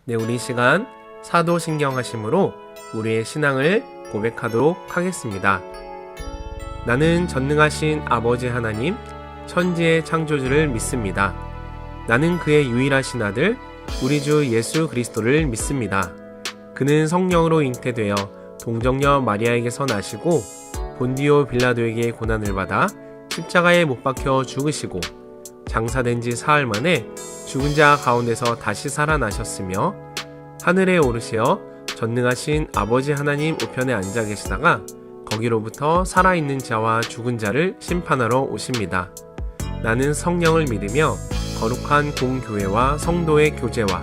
네, 우리 시간 사도신경하심으로 우리의 신앙을 고백하도록 하겠습니다. 나는 전능하신 아버지 하나님, 천지의 창조주를 믿습니다. 나는 그의 유일하신 아들, 우리 주 예수 그리스도를 믿습니다. 그는 성령으로 잉태되어 동정녀 마리아에게서 나시고 본디오 빌라도에게 고난을 받아 십자가에 못 박혀 죽으시고 장사된 지 사흘 만에 죽은 자 가운데서 다시 살아나셨으며 하늘에 오르시어 전능하신 아버지 하나님 우편에 앉아 계시다가 거기로부터 살아있는 자와 죽은 자를 심판하러 오십니다. 나는 성령을 믿으며 거룩한 공교회와 성도의 교제와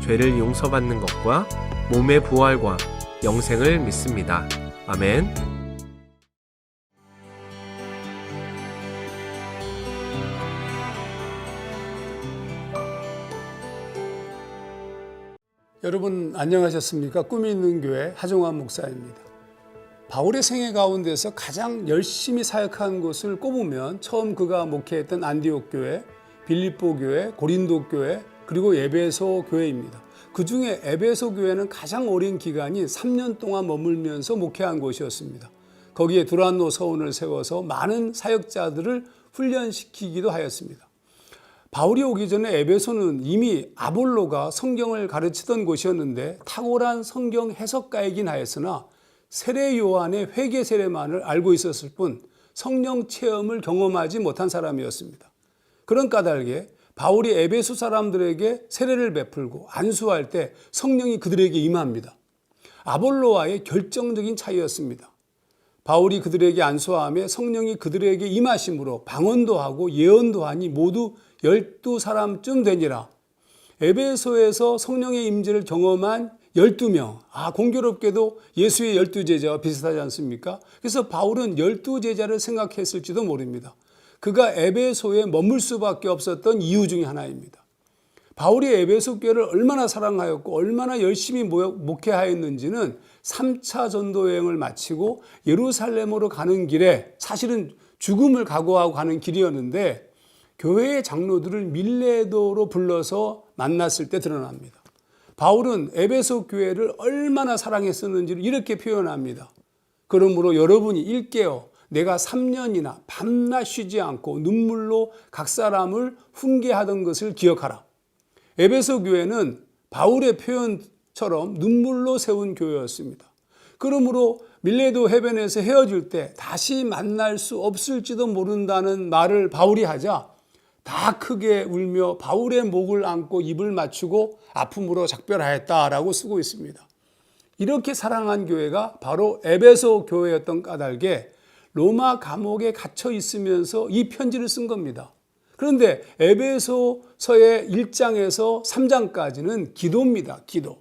죄를 용서받는 것과 몸의 부활과 영생을 믿습니다. 아멘. 여러분 안녕하셨습니까? 꿈이 있는 교회 하종환 목사입니다. 바울의 생애 가운데서 가장 열심히 사역한 곳을 꼽으면 처음 그가 목회했던 안디옥 교회, 빌립보 교회, 고린도 교회, 그리고 에베소 교회입니다. 그 중에 에베소 교회는 가장 오랜 기간인 3년 동안 머물면서 목회한 곳이었습니다. 거기에 두란노 서원을 세워서 많은 사역자들을 훈련시키기도 하였습니다. 바울이 오기 전에 에베소는 이미 아볼로가 성경을 가르치던 곳이었는데 탁월한 성경 해석가이긴 하였으나 세례 요한의 회개 세례만을 알고 있었을 뿐 성령 체험을 경험하지 못한 사람이었습니다. 그런 까닭에 바울이 에베소 사람들에게 세례를 베풀고 안수할 때 성령이 그들에게 임합니다. 아볼로와의 결정적인 차이였습니다. 바울이 그들에게 안수하며 성령이 그들에게 임하심으로 방언도 하고 예언도 하니 모두 12사람쯤 되니라. 에베소에서 성령의 임재를 경험한 12명. 공교롭게도 예수의 12제자와 비슷하지 않습니까? 그래서 바울은 12제자를 생각했을지도 모릅니다. 그가 에베소에 머물 수밖에 없었던 이유 중에 하나입니다. 바울이 에베소 교회를 얼마나 사랑하였고 얼마나 열심히 목회하였는지는 3차 전도 여행을 마치고 예루살렘으로 가는 길에 사실은 죽음을 각오하고 가는 길이었는데 교회의 장로들을 밀레도로 불러서 만났을 때 드러납니다. 바울은 에베소 교회를 얼마나 사랑했었는지를 이렇게 표현합니다. 그러므로 여러분이 일깨어 내가 3년이나 밤낮 쉬지 않고 눈물로 각 사람을 훈계하던 것을 기억하라. 에베소 교회는 바울의 표현처럼 눈물로 세운 교회였습니다. 그러므로 밀레도 해변에서 헤어질 때 다시 만날 수 없을지도 모른다는 말을 바울이 하자 다 크게 울며 바울의 목을 안고 입을 맞추고 아픔으로 작별하였다라고 쓰고 있습니다. 이렇게 사랑한 교회가 바로 에베소 교회였던 까닭에 로마 감옥에 갇혀 있으면서 이 편지를 쓴 겁니다. 그런데 에베소서의 1장에서 3장까지는 기도입니다. 기도.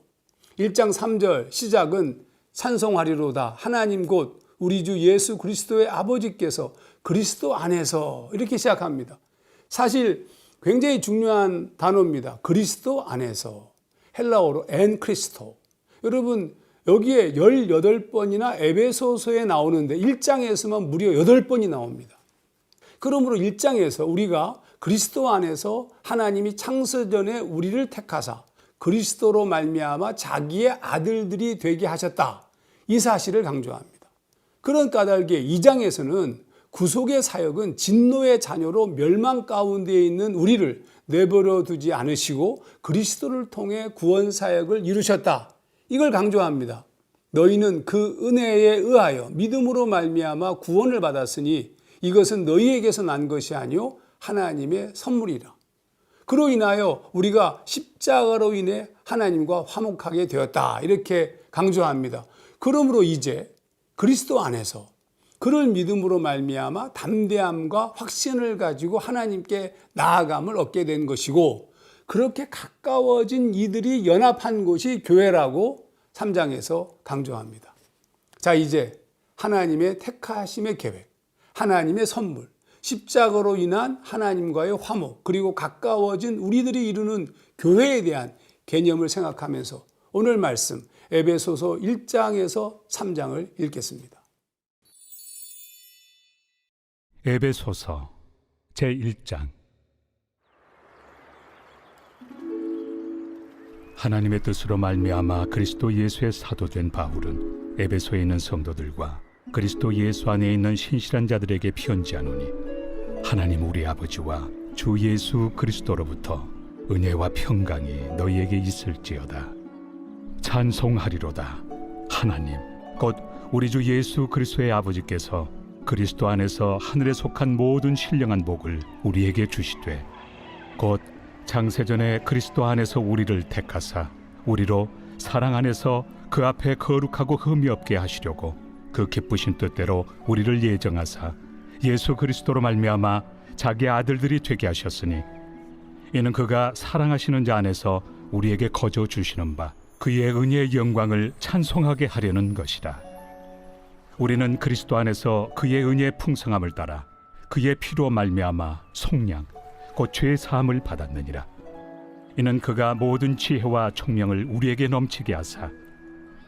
1장 3절 시작은 찬송하리로다 하나님 곧 우리 주 예수 그리스도의 아버지께서 그리스도 안에서 이렇게 시작합니다. 사실 굉장히 중요한 단어입니다. 그리스도 안에서. 헬라어로 엔 크리스토. 여러분 여기에 18번이나 에베소서에 나오는데 1장에서만 무려 8번이 나옵니다. 그러므로 1장에서 우리가 그리스도 안에서 하나님이 창세전에 우리를 택하사 그리스도로 말미암아 자기의 아들들이 되게 하셨다. 이 사실을 강조합니다. 그런 까닭에 2장에서는 구속의 사역은 진노의 자녀로 멸망 가운데 있는 우리를 내버려 두지 않으시고 그리스도를 통해 구원 사역을 이루셨다. 이걸 강조합니다. 너희는 그 은혜에 의하여 믿음으로 말미암아 구원을 받았으니 이것은 너희에게서 난 것이 아니요 하나님의 선물이라. 그로 인하여 우리가 십자가로 인해 하나님과 화목하게 되었다. 이렇게 강조합니다. 그러므로 이제 그리스도 안에서 그를 믿음으로 말미암아 담대함과 확신을 가지고 하나님께 나아감을 얻게 된 것이고 그렇게 가까워진 이들이 연합한 곳이 교회라고 3장에서 강조합니다. 자, 이제 하나님의 택하심의 계획, 하나님의 선물, 십자가로 인한 하나님과의 화목, 그리고 가까워진 우리들이 이루는 교회에 대한 개념을 생각하면서 오늘 말씀 에베소서 1장에서 3장을 읽겠습니다. 에베소서 제1장 하나님의 뜻으로 말미암아 그리스도 예수의 사도된 바울은 에베소에 있는 성도들과 그리스도 예수 안에 있는 신실한 자들에게 편지하노니 하나님 우리 아버지와 주 예수 그리스도로부터 은혜와 평강이 너희에게 있을지어다. 찬송하리로다. 하나님 곧 우리 주 예수 그리스도의 아버지께서 그리스도 안에서 하늘에 속한 모든 신령한 복을 우리에게 주시되 곧 창세전에 그리스도 안에서 우리를 택하사 우리로 사랑 안에서 그 앞에 거룩하고 흠이 없게 하시려고 그 기쁘신 뜻대로 우리를 예정하사 예수 그리스도로 말미암아 자기 아들들이 되게 하셨으니 이는 그가 사랑하시는 자 안에서 우리에게 거저 주시는 바 그의 은혜의 영광을 찬송하게 하려는 것이라. 우리는 그리스도 안에서 그의 은혜의 풍성함을 따라 그의 피로 말미암아 속량 곧 죄 사함을 받았느니라. 이는 그가 모든 지혜와 총명을 우리에게 넘치게 하사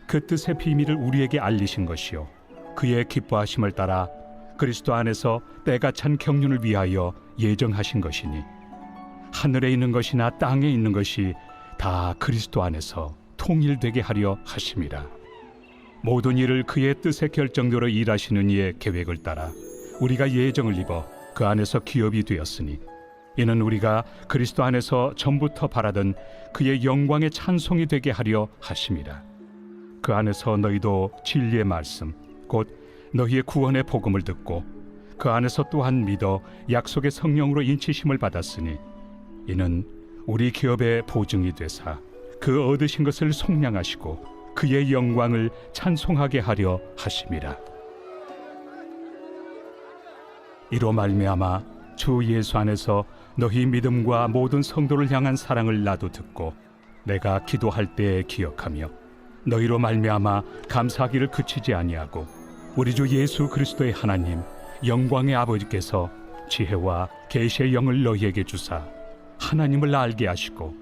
그 뜻의 비밀을 우리에게 알리신 것이요 그의 기뻐하심을 따라 그리스도 안에서 때가 찬 경륜을 위하여 예정하신 것이니 하늘에 있는 것이나 땅에 있는 것이 다 그리스도 안에서 통일되게 하려 하심이라. 모든 일을 그의 뜻의 결정대로 일하시는 이의 계획을 따라 우리가 예정을 입어 그 안에서 기업이 되었으니 이는 우리가 그리스도 안에서 전부터 바라던 그의 영광의 찬송이 되게 하려 하심이라. 그 안에서 너희도 진리의 말씀 곧 너희의 구원의 복음을 듣고 그 안에서 또한 믿어 약속의 성령으로 인치심을 받았으니 이는 우리 기업의 보증이 되사 그 얻으신 것을 속량하시고 그의 영광을 찬송하게 하려 하심이라. 이로 말미암아 주 예수 안에서 너희 믿음과 모든 성도를 향한 사랑을 나도 듣고 내가 기도할 때에 기억하며 너희로 말미암아 감사하기를 그치지 아니하고 우리 주 예수 그리스도의 하나님 영광의 아버지께서 지혜와 계시의 영을 너희에게 주사 하나님을 알게 하시고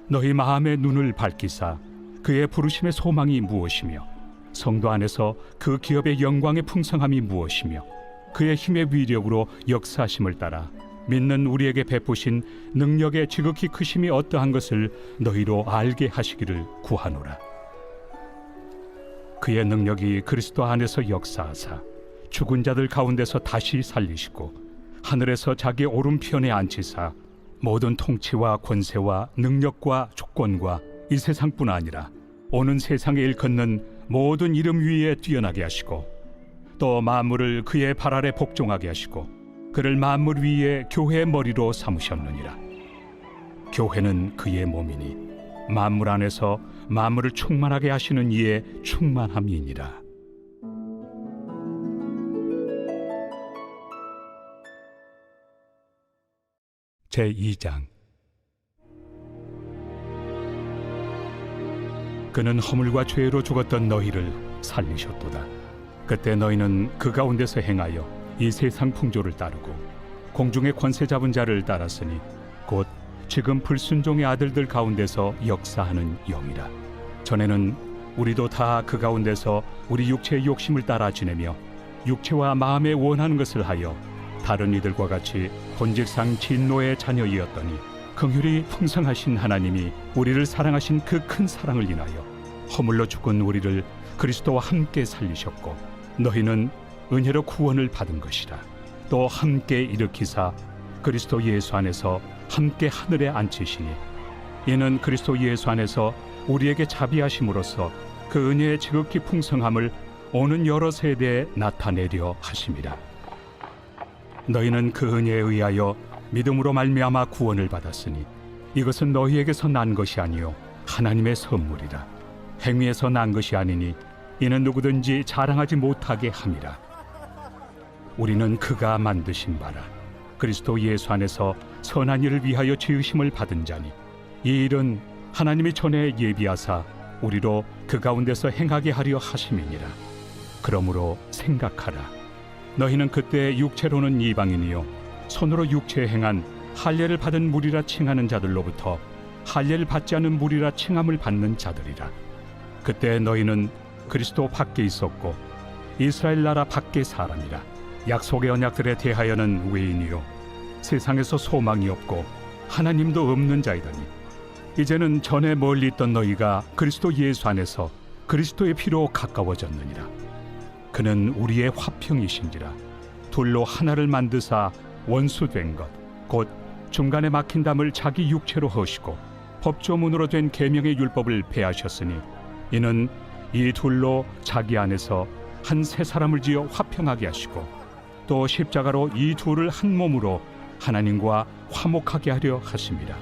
너희 마음의 눈을 밝히사 그의 부르심의 소망이 무엇이며 성도 안에서 그 기업의 영광의 풍성함이 무엇이며 그의 힘의 위력으로 역사하심을 따라 믿는 우리에게 베푸신 능력의 지극히 크심이 어떠한 것을 너희로 알게 하시기를 구하노라. 그의 능력이 그리스도 안에서 역사하사 죽은 자들 가운데서 다시 살리시고 하늘에서 자기 오른편에 앉히사 모든 통치와 권세와 능력과 주권과 이 세상뿐 아니라 오는 세상에 일컫는 모든 이름 위에 뛰어나게 하시고 또 만물을 그의 발 아래 복종하게 하시고 그를 만물 위에 교회의 머리로 삼으셨느니라. 교회는 그의 몸이니 만물 안에서 만물을 충만하게 하시는 이의 충만함이니라. 제2장. 그는 허물과 죄로 죽었던 너희를 살리셨도다. 그때 너희는 그 가운데서 행하여 이 세상 풍조를 따르고 공중의 권세 잡은 자를 따랐으니 곧 지금 불순종의 아들들 가운데서 역사하는 영이라. 전에는 우리도 다 그 가운데서 우리 육체의 욕심을 따라 지내며 육체와 마음에 원하는 것을 하여 다른 이들과 같이 본질상 진노의 자녀이었더니 긍휼이 풍성하신 하나님이 우리를 사랑하신 그 큰 사랑을 인하여 허물로 죽은 우리를 그리스도와 함께 살리셨고 너희는 은혜로 구원을 받은 것이라. 또 함께 일으키사 그리스도 예수 안에서 함께 하늘에 앉히시니 이는 그리스도 예수 안에서 우리에게 자비하심으로써 그 은혜의 지극히 풍성함을 오는 여러 세대에 나타내려 하심이라. 너희는 그 은혜에 의하여 믿음으로 말미암아 구원을 받았으니 이것은 너희에게서 난 것이 아니요 하나님의 선물이라. 행위에서 난 것이 아니니 이는 누구든지 자랑하지 못하게 함이라. 우리는 그가 만드신 바라 그리스도 예수 안에서 선한 일을 위하여 지으심을 받은 자니 이 일은 하나님이 전에 예비하사 우리로 그 가운데서 행하게 하려 하심이니라. 그러므로 생각하라. 너희는 그때 육체로는 이방인이요 손으로 육체에 행한 할례를 받은 무리라 칭하는 자들로부터 할례를 받지 않은 무리라 칭함을 받는 자들이라. 그때 너희는 그리스도 밖에 있었고 이스라엘 나라 밖의 사람이라. 약속의 언약들에 대하여는 외인이요 세상에서 소망이 없고 하나님도 없는 자이더니 이제는 전에 멀리 있던 너희가 그리스도 예수 안에서 그리스도의 피로 가까워졌느니라. 그는 우리의 화평이신지라. 둘로 하나를 만드사 원수된 것 곧 중간에 막힌 담을 자기 육체로 허시고 법조문으로 된 계명의 율법을 폐하셨으니 이는 이 둘로 자기 안에서 한 새 사람을 지어 화평하게 하시고 또 십자가로 이 둘을 한 몸으로 하나님과 화목하게 하려 하심이라.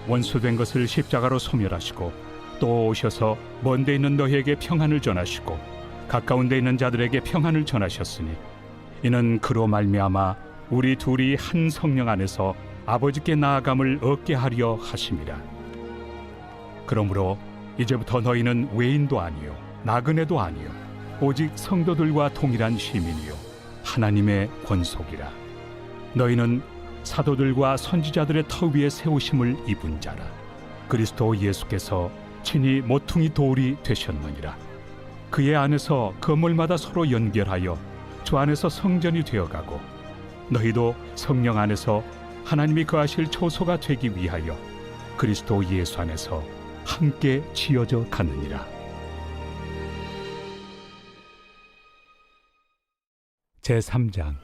원수된 것을 십자가로 소멸하시고 또 오셔서 먼 데 있는 너희에게 평안을 전하시고 가까운 데 있는 자들에게 평안을 전하셨으니 이는 그로 말미암아 우리 둘이 한 성령 안에서 아버지께 나아감을 얻게 하려 하심이라. 그러므로 이제부터 너희는 외인도 아니요 나그네도 아니요 오직 성도들과 동일한 시민이요 하나님의 권속이라. 너희는 사도들과 선지자들의 터 위에 세우심을 입은 자라. 그리스도 예수께서 친히 모퉁이 돌이 되셨느니라. 그의 안에서 건물마다 서로 연결하여 주 안에서 성전이 되어가고 너희도 성령 안에서 하나님이 거하실 초소가 되기 위하여 그리스도 예수 안에서 함께 지어져 가느니라. 제3장.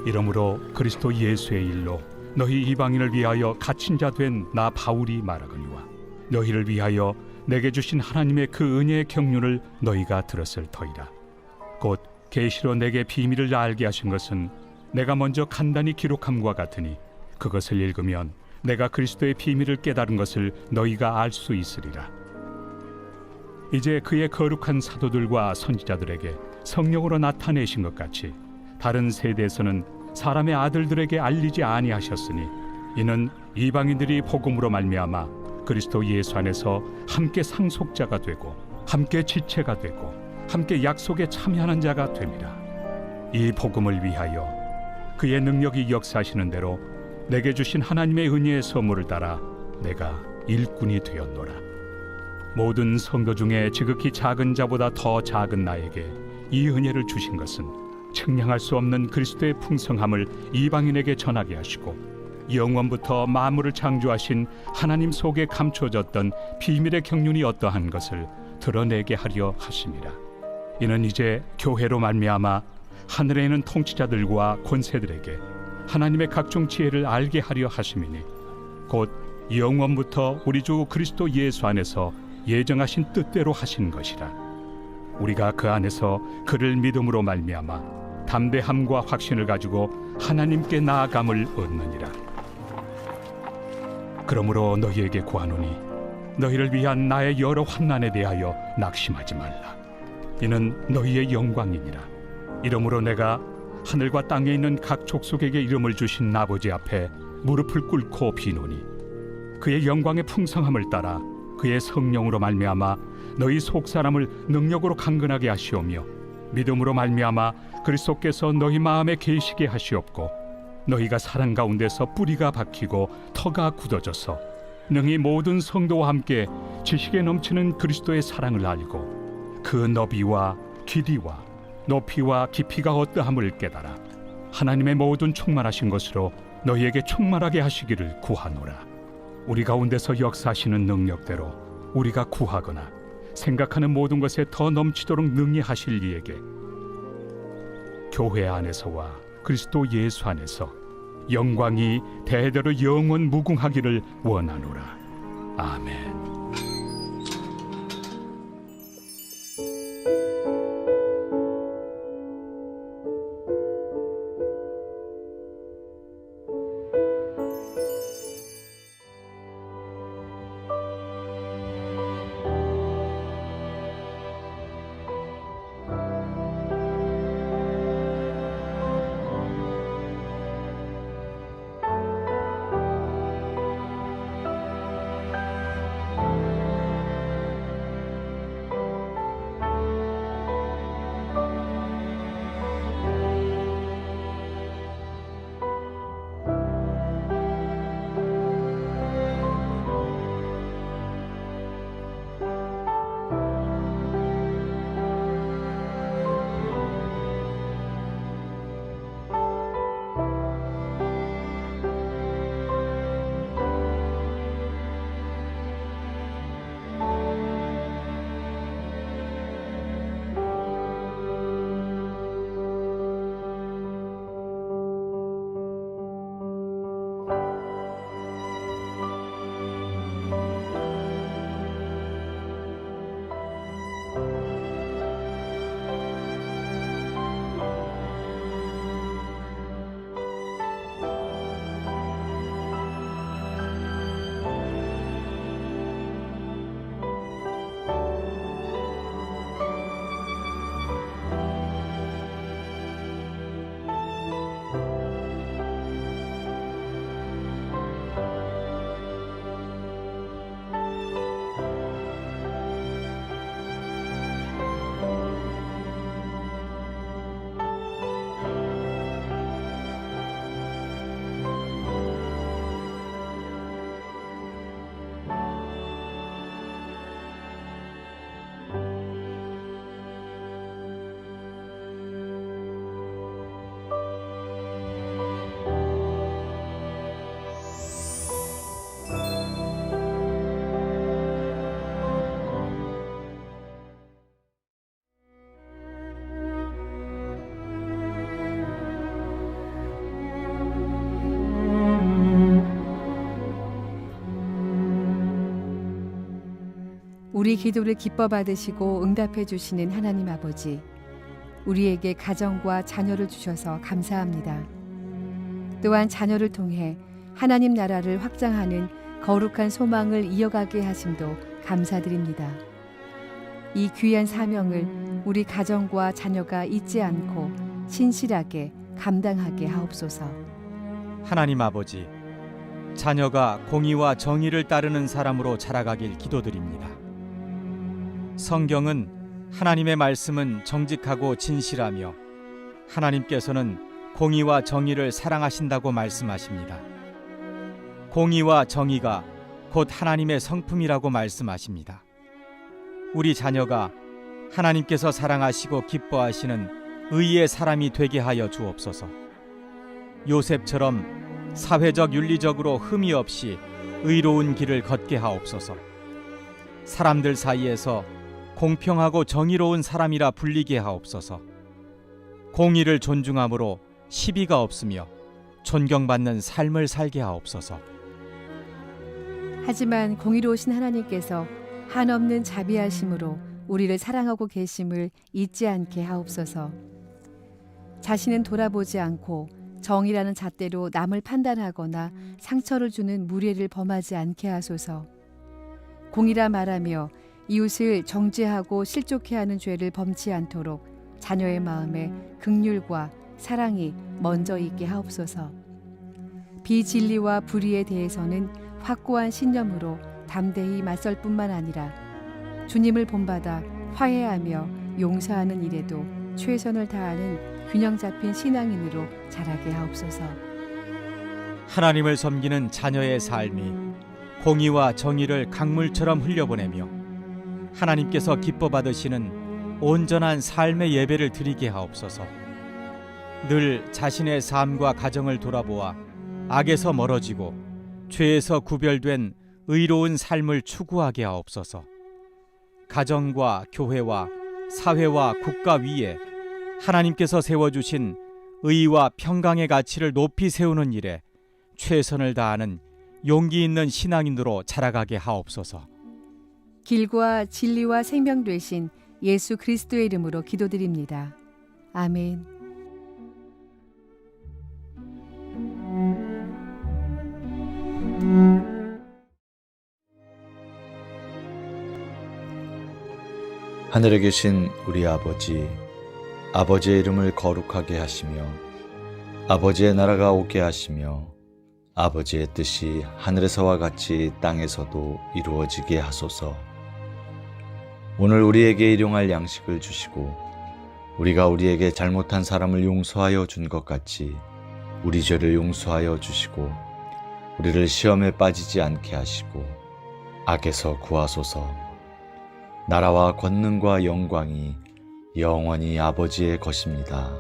이러므로 그리스도 예수의 일로 너희 이방인을 위하여 갇힌 자 된 나 바울이 말하거니와 너희를 위하여 내게 주신 하나님의 그 은혜의 경륜을 너희가 들었을 터이라. 곧 계시로 내게 비밀을 알게 하신 것은 내가 먼저 간단히 기록함과 같으니 그것을 읽으면 내가 그리스도의 비밀을 깨달은 것을 너희가 알 수 있으리라. 이제 그의 거룩한 사도들과 선지자들에게 성령으로 나타내신 것 같이 다른 세대에서는 사람의 아들들에게 알리지 아니하셨으니 이는 이방인들이 복음으로 말미암아 그리스도 예수 안에서 함께 상속자가 되고 함께 지체가 되고 함께 약속에 참여하는 자가 됨이라. 이 복음을 위하여 그의 능력이 역사하시는 대로 내게 주신 하나님의 은혜의 선물을 따라 내가 일꾼이 되었노라. 모든 성도 중에 지극히 작은 자보다 더 작은 나에게 이 은혜를 주신 것은 측량할 수 없는 그리스도의 풍성함을 이방인에게 전하게 하시고 영원부터 만물을 창조하신 하나님 속에 감춰졌던 비밀의 경륜이 어떠한 것을 드러내게 하려 하심이라. 이는 이제 교회로 말미암아 하늘에 있는 통치자들과 권세들에게 하나님의 각종 지혜를 알게 하려 하심이니 곧 영원부터 우리 주 그리스도 예수 안에서 예정하신 뜻대로 하신 것이라. 우리가 그 안에서 그를 믿음으로 말미암아 담대함과 확신을 가지고 하나님께 나아감을 얻느니라. 그러므로 너희에게 구하노니 너희를 위한 나의 여러 환난에 대하여 낙심하지 말라. 이는 너희의 영광이니라. 이러므로 내가 하늘과 땅에 있는 각 족속에게 이름을 주신 아버지 앞에 무릎을 꿇고 비노니 그의 영광의 풍성함을 따라 그의 성령으로 말미암아 너희 속 사람을 능력으로 강건하게 하시오며 믿음으로 말미암아 그리스도께서 너희 마음에 계시게 하시옵고 너희가 사랑 가운데서 뿌리가 박히고 터가 굳어져서 능히 모든 성도와 함께 지식에 넘치는 그리스도의 사랑을 알고 그 너비와 길이와 높이와 깊이가 어떠함을 깨달아 하나님의 모든 충만하신 것으로 너희에게 충만하게 하시기를 구하노라. 우리 가운데서 역사하시는 능력대로 우리가 구하거나 생각하는 모든 것에 더 넘치도록 능히 하실 이에게 교회 안에서와 그리스도 예수 안에서 영광이 대대로 영원 무궁하기를 원하노라. 아멘. 우리 기도를 기뻐 받으시고 응답해 주시는 하나님 아버지, 우리에게 가정과 자녀를 주셔서 감사합니다. 또한 자녀를 통해 하나님 나라를 확장하는 거룩한 소망을 이어가게 하심도 감사드립니다. 이 귀한 사명을 우리 가정과 자녀가 잊지 않고 신실하게 감당하게 하옵소서. 하나님 아버지, 자녀가 공의와 정의를 따르는 사람으로 자라가길 기도드립니다. 성경은 하나님의 말씀은 정직하고 진실하며 하나님께서는 공의와 정의를 사랑하신다고 말씀하십니다. 공의와 정의가 곧 하나님의 성품이라고 말씀하십니다. 우리 자녀가 하나님께서 사랑하시고 기뻐하시는 의의 사람이 되게 하여 주옵소서. 요셉처럼 사회적 윤리적으로 흠이 없이 의로운 길을 걷게 하옵소서. 사람들 사이에서 공평하고 정의로운 사람이라 불리게 하옵소서. 공의를 존중함으로 시비가 없으며 존경받는 삶을 살게 하옵소서. 하지만 공의로우신 하나님께서 한없는 자비하심으로 우리를 사랑하고 계심을 잊지 않게 하옵소서. 자신은 돌아보지 않고 정의라는 잣대로 남을 판단하거나 상처를 주는 무례를 범하지 않게 하소서. 공의라 말하며 이웃을 정죄하고 실족해 하는 죄를 범치 않도록 자녀의 마음에 긍휼과 사랑이 먼저 있게 하옵소서. 비진리와 불의에 대해서는 확고한 신념으로 담대히 맞설 뿐만 아니라 주님을 본받아 화해하며 용서하는 일에도 최선을 다하는 균형 잡힌 신앙인으로 자라게 하옵소서. 하나님을 섬기는 자녀의 삶이 공의와 정의를 강물처럼 흘려보내며 하나님께서 기뻐 받으시는 온전한 삶의 예배를 드리게 하옵소서. 늘 자신의 삶과 가정을 돌아보아 악에서 멀어지고 죄에서 구별된 의로운 삶을 추구하게 하옵소서. 가정과 교회와 사회와 국가 위에 하나님께서 세워주신 의와 평강의 가치를 높이 세우는 일에 최선을 다하는 용기 있는 신앙인으로 자라가게 하옵소서. 길과 진리와 생명 되신 예수 그리스도의 이름으로 기도드립니다. 아멘. 하늘에 계신 우리 아버지, 아버지의 이름을 거룩하게 하시며 아버지의 나라가 오게 하시며 아버지의 뜻이 하늘에서와 같이 땅에서도 이루어지게 하소서. 오늘 우리에게 일용할 양식을 주시고 우리가 우리에게 잘못한 사람을 용서하여 준 것 같이 우리 죄를 용서하여 주시고 우리를 시험에 빠지지 않게 하시고 악에서 구하소서. 나라와 권능과 영광이 영원히 아버지의 것입니다.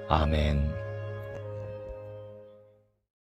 아멘.